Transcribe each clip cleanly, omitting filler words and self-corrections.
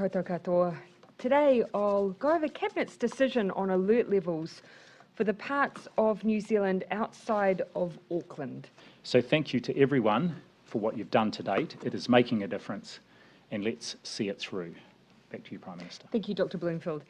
koutou katoa. Today I'll go over Cabinet's decision on alert levels for the parts of New Zealand outside of Auckland. So thank you to everyone for what you've done to date. It is making a difference, and let's see it through. Back to you, Prime Minister. Thank you, Dr. Bloomfield.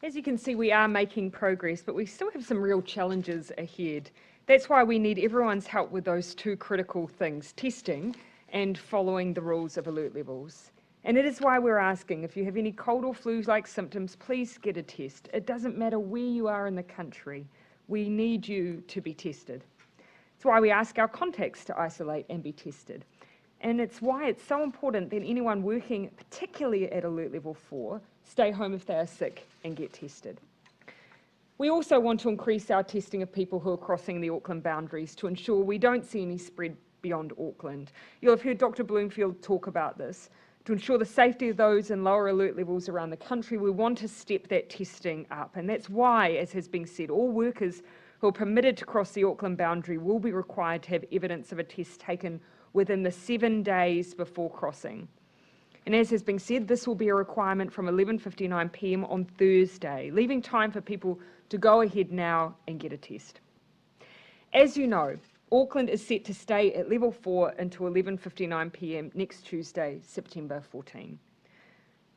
As you can see, we are making progress, but we still have some real challenges ahead. That's why we need everyone's help with those two critical things, testing and following the rules of alert levels. And it is why we're asking, if you have any cold or flu-like symptoms, please get a test. It doesn't matter where you are in the country. We need you to be tested. It's why we ask our contacts to isolate and be tested. And it's why it's so important that anyone working, particularly at alert level 4, stay home if they are sick and get tested. We also want to increase our testing of people who are crossing the Auckland boundaries to ensure we don't see any spread beyond Auckland. You'll have heard Dr. Bloomfield talk about this. To ensure the safety of those in lower alert levels around the country, we want to step that testing up. And that's why, as has been said, all workers who are permitted to cross the Auckland boundary will be required to have evidence of a test taken within the 7 days before crossing. And as has been said, this will be a requirement from 11:59 p.m. on Thursday, leaving time for people to go ahead now and get a test. As you know, Auckland is set to stay at level 4 until 11:59 p.m. next Tuesday, September 14.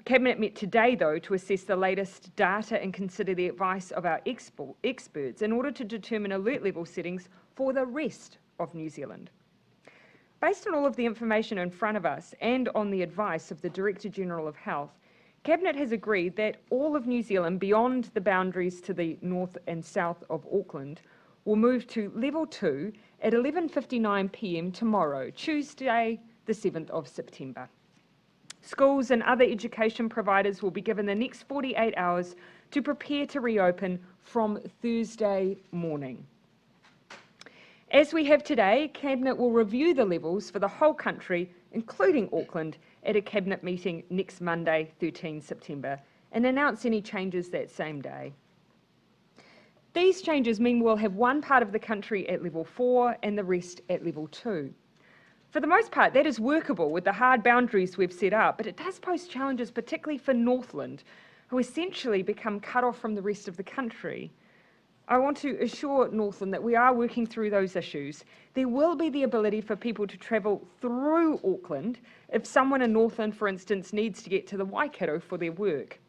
Cabinet met today, though, to assess the latest data and consider the advice of our experts in order to determine alert level settings for the rest of New Zealand. Based on all of the information in front of us and on the advice of the Director-General of Health, Cabinet has agreed that all of New Zealand beyond the boundaries to the north and south of Auckland will move to level 2 at 11:59 p.m. tomorrow, Tuesday, the 7th of September. Schools and other education providers will be given the next 48 hours to prepare to reopen from Thursday morning. As we have today, Cabinet will review the levels for the whole country, including Auckland, at a Cabinet meeting next Monday, 13 September, and announce any changes that same day. These changes mean we'll have one part of the country at level 4 and the rest at level 2. For the most part, that is workable with the hard boundaries we've set up, but it does pose challenges, particularly for Northland, who essentially become cut off from the rest of the country. I want to assure Northland that we are working through those issues. There will be the ability for people to travel through Auckland if someone in Northland, for instance, needs to get to the Waikato for their work.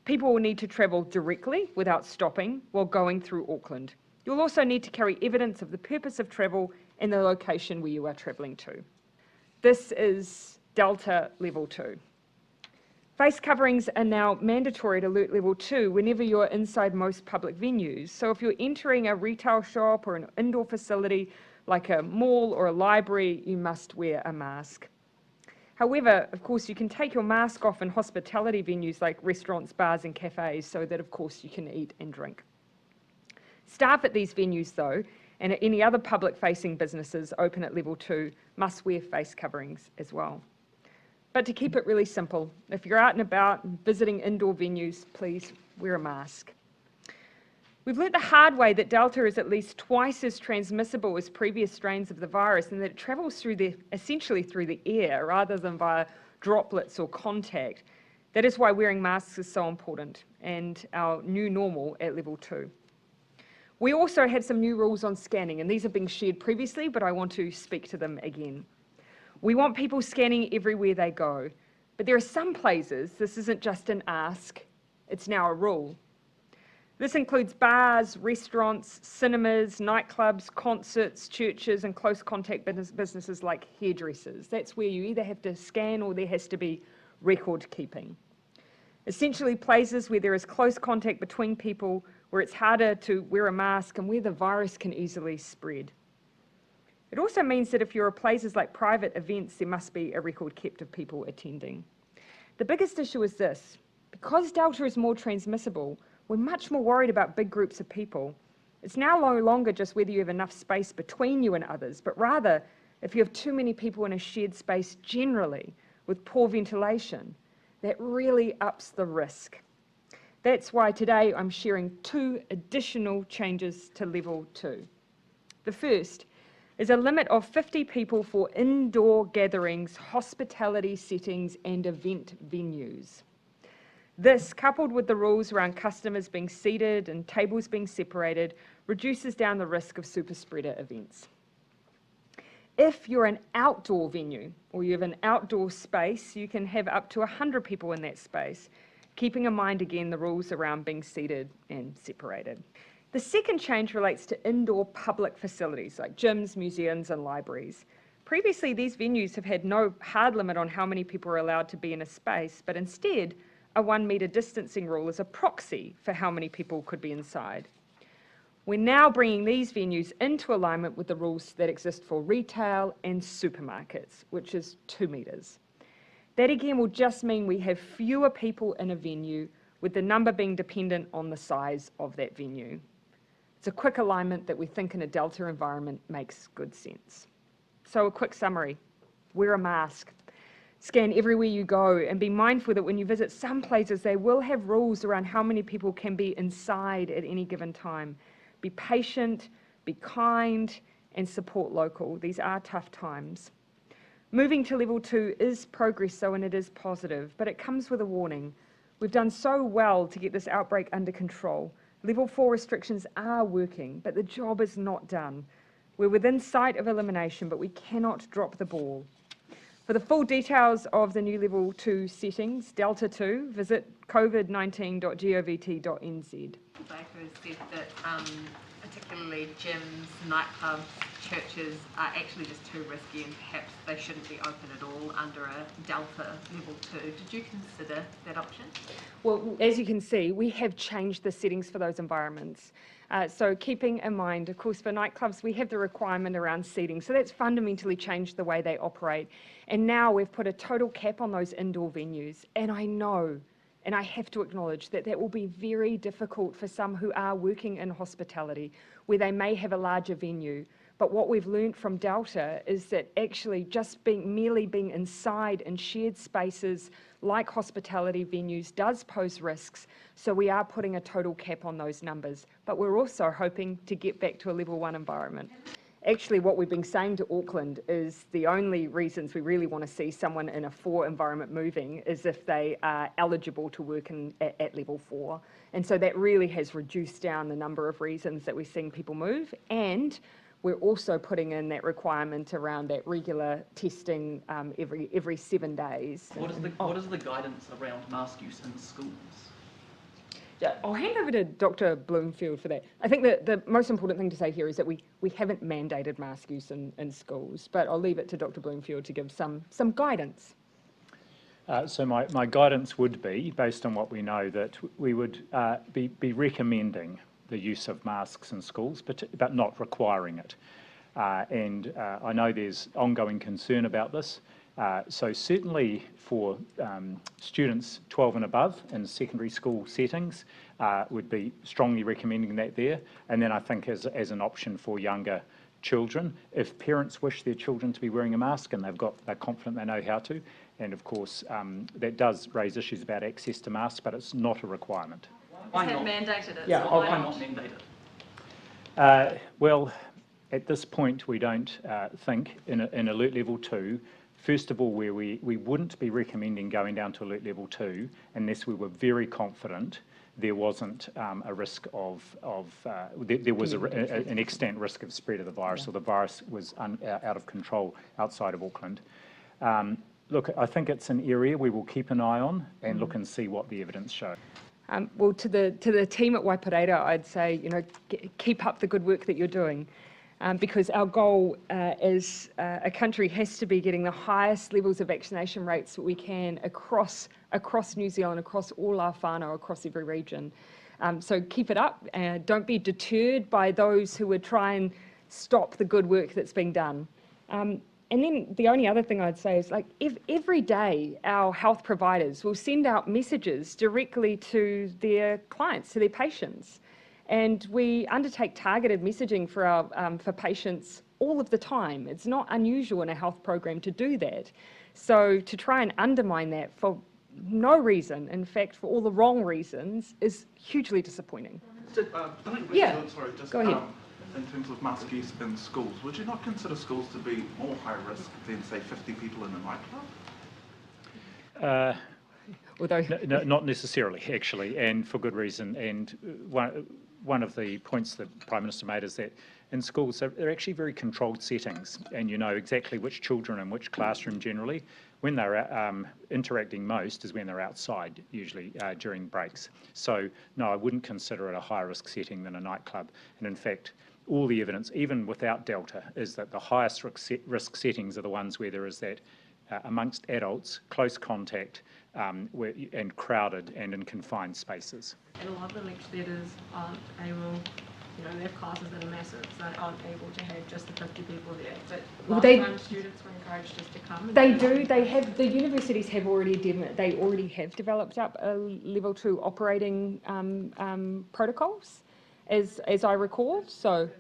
People will need to travel directly without stopping while going through Auckland. You'll also need to carry evidence of the purpose of travel and the location where you are travelling to. This is Delta Level 2. Face coverings are now mandatory at Alert Level 2 whenever you're inside most public venues. So if you're entering a retail shop or an indoor facility like a mall or a library, you must wear a mask. However, of course, you can take your mask off in hospitality venues like restaurants, bars and cafes so that, of course, you can eat and drink. Staff at these venues, though, and at any other public-facing businesses open at Level 2 must wear face coverings as well. But to keep it really simple, if you're out and about and visiting indoor venues, please wear a mask. We've learnt the hard way that Delta is at least twice as transmissible as previous strains of the virus and that it travels essentially through the air rather than via droplets or contact. That is why wearing masks is so important and our new normal at level 2. We also have some new rules on scanning, and these have been shared previously, but I want to speak to them again. We want people scanning everywhere they go, but there are some places this isn't just an ask, it's now a rule. This includes bars, restaurants, cinemas, nightclubs, concerts, churches, and close contact businesses like hairdressers. That's where you either have to scan or there has to be record keeping. Essentially, places where there is close contact between people, where it's harder to wear a mask and where the virus can easily spread. It also means that if you're at places like private events, there must be a record kept of people attending. The biggest issue is this: because Delta is more transmissible, we're much more worried about big groups of people. It's now no longer just whether you have enough space between you and others, but rather if you have too many people in a shared space generally with poor ventilation, that really ups the risk. That's why today I'm sharing 2 additional changes to level 2. The first is a limit of 50 people for indoor gatherings, hospitality settings and event venues. This, coupled with the rules around customers being seated and tables being separated, reduces down the risk of super spreader events. If you're an outdoor venue or you have an outdoor space, you can have up to 100 people in that space, keeping in mind again the rules around being seated and separated. The second change relates to indoor public facilities like gyms, museums and libraries. Previously, these venues have had no hard limit on how many people are allowed to be in a space, but instead, a 1 metre distancing rule is a proxy for how many people could be inside. We're now bringing these venues into alignment with the rules that exist for retail and supermarkets, which is 2 metres. That again will just mean we have fewer people in a venue, with the number being dependent on the size of that venue. It's a quick alignment that we think in a Delta environment makes good sense. So a quick summary: wear a mask, scan everywhere you go, and be mindful that when you visit some places, they will have rules around how many people can be inside at any given time. Be patient, be kind, and support local. These are tough times. Moving to level 2 is progress, though, and it is positive, but it comes with a warning. We've done so well to get this outbreak under control. Level 4 restrictions are working, but the job is not done. We're within sight of elimination, but we cannot drop the ball. For the full details of the new level 2 settings, Delta 2, visit covid19.govt.nz. Baker has said that particularly gyms, nightclubs, churches are actually just too risky and perhaps they shouldn't be open at all under a Delta level 2. Did you consider that option? Well, as you can see, we have changed the settings for those environments. So keeping in mind, of course, for nightclubs, we have the requirement around seating. So that's fundamentally changed the way they operate. And now we've put a total cap on those indoor venues. And I know, and I have to acknowledge that will be very difficult for some who are working in hospitality, where they may have a larger venue. But what we've learned from Delta is that actually just merely being inside in shared spaces like hospitality venues does pose risks. So we are putting a total cap on those numbers. But we're also hoping to get back to a level 1 environment. Actually, what we've been saying to Auckland is the only reasons we really want to see someone in a 4 environment moving is if they are eligible to work at level 4. And so that really has reduced down the number of reasons that we're seeing people move. And we're also putting in that requirement around that regular testing every 7 days. What is the guidance around mask use in schools? I'll hand over to Dr. Bloomfield for that. I think that the most important thing to say here is that we haven't mandated mask use in schools, but I'll leave it to Dr. Bloomfield to give some guidance. So my guidance would be, based on what we know, that we would be recommending the use of masks in schools, but not requiring it. And I know there's ongoing concern about this. So certainly for students 12 and above in secondary school settings, would be strongly recommending that there. And then I think as an option for younger children, if parents wish their children to be wearing a mask and they're confident they know how to, and of course that does raise issues about access to masks, but it's not a requirement. Why not? Mandated it. Yeah, so Why not mandate it? Well, at this point, we don't think in alert level 2, first of all, where we wouldn't be recommending going down to alert level 2 unless we were very confident there wasn't a risk there was an extant risk of spread of the virus, or the virus was out of control outside of Auckland. Look, I think it's an area we will keep an eye on and look and see what the evidence shows. Well, to the team at Waipareira, I'd say, keep up the good work that you're doing, because our goal as a country has to be getting the highest levels of vaccination rates that we can across New Zealand, across all our whānau, across every region. So keep it up. Don't be deterred by those who would try and stop the good work that's being done. And then the only other thing I'd say is, if every day our health providers will send out messages directly to their clients, to their patients, and we undertake targeted messaging for patients all of the time. It's not unusual in a health program to do that. So to try and undermine that for no reason, in fact, for all the wrong reasons, is hugely disappointing. Yeah, go ahead. In terms of mask use in schools, would you not consider schools to be more high risk than, say, 50 people in a nightclub? Although, No, not necessarily, actually, and for good reason. And one of the points that the Prime Minister made is that in schools, they're actually very controlled settings, and you know exactly which children in which classroom generally. When they're interacting most is when they're outside, usually during breaks. So, no, I wouldn't consider it a higher risk setting than a nightclub. And in fact, all the evidence, even without Delta, is that the highest risk settings are the ones where there is that amongst adults, close contact, and crowded and in confined spaces. And a lot of the lecture theatres aren't able, they have classes that are massive, so they aren't able to have just the 50 people there. But last time students were encouraged just to come. they do. They have, the universities have already developed up a level 2 operating protocols, as I recall. So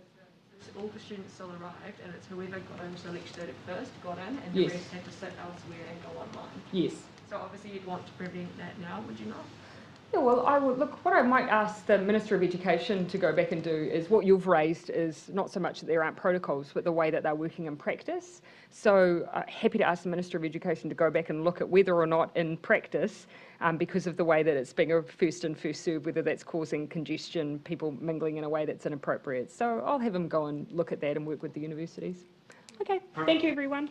all the students still arrived, and it's whoever got into the lecture theatre first got in, and Yes. the rest had to sit elsewhere and go online. yes. So obviously you'd want to prevent that now, would you not? Yeah, well, I would look. What I might ask the Minister of Education to go back and do is what you've raised is not so much that there aren't protocols, but the way that they're working in practice. So happy to ask the Minister of Education to go back and look at whether or not in practice, because of the way that it's being a first in, first served, whether that's causing congestion, people mingling in a way that's inappropriate. So I'll have him go and look at that and work with the universities. Okay, thank you everyone.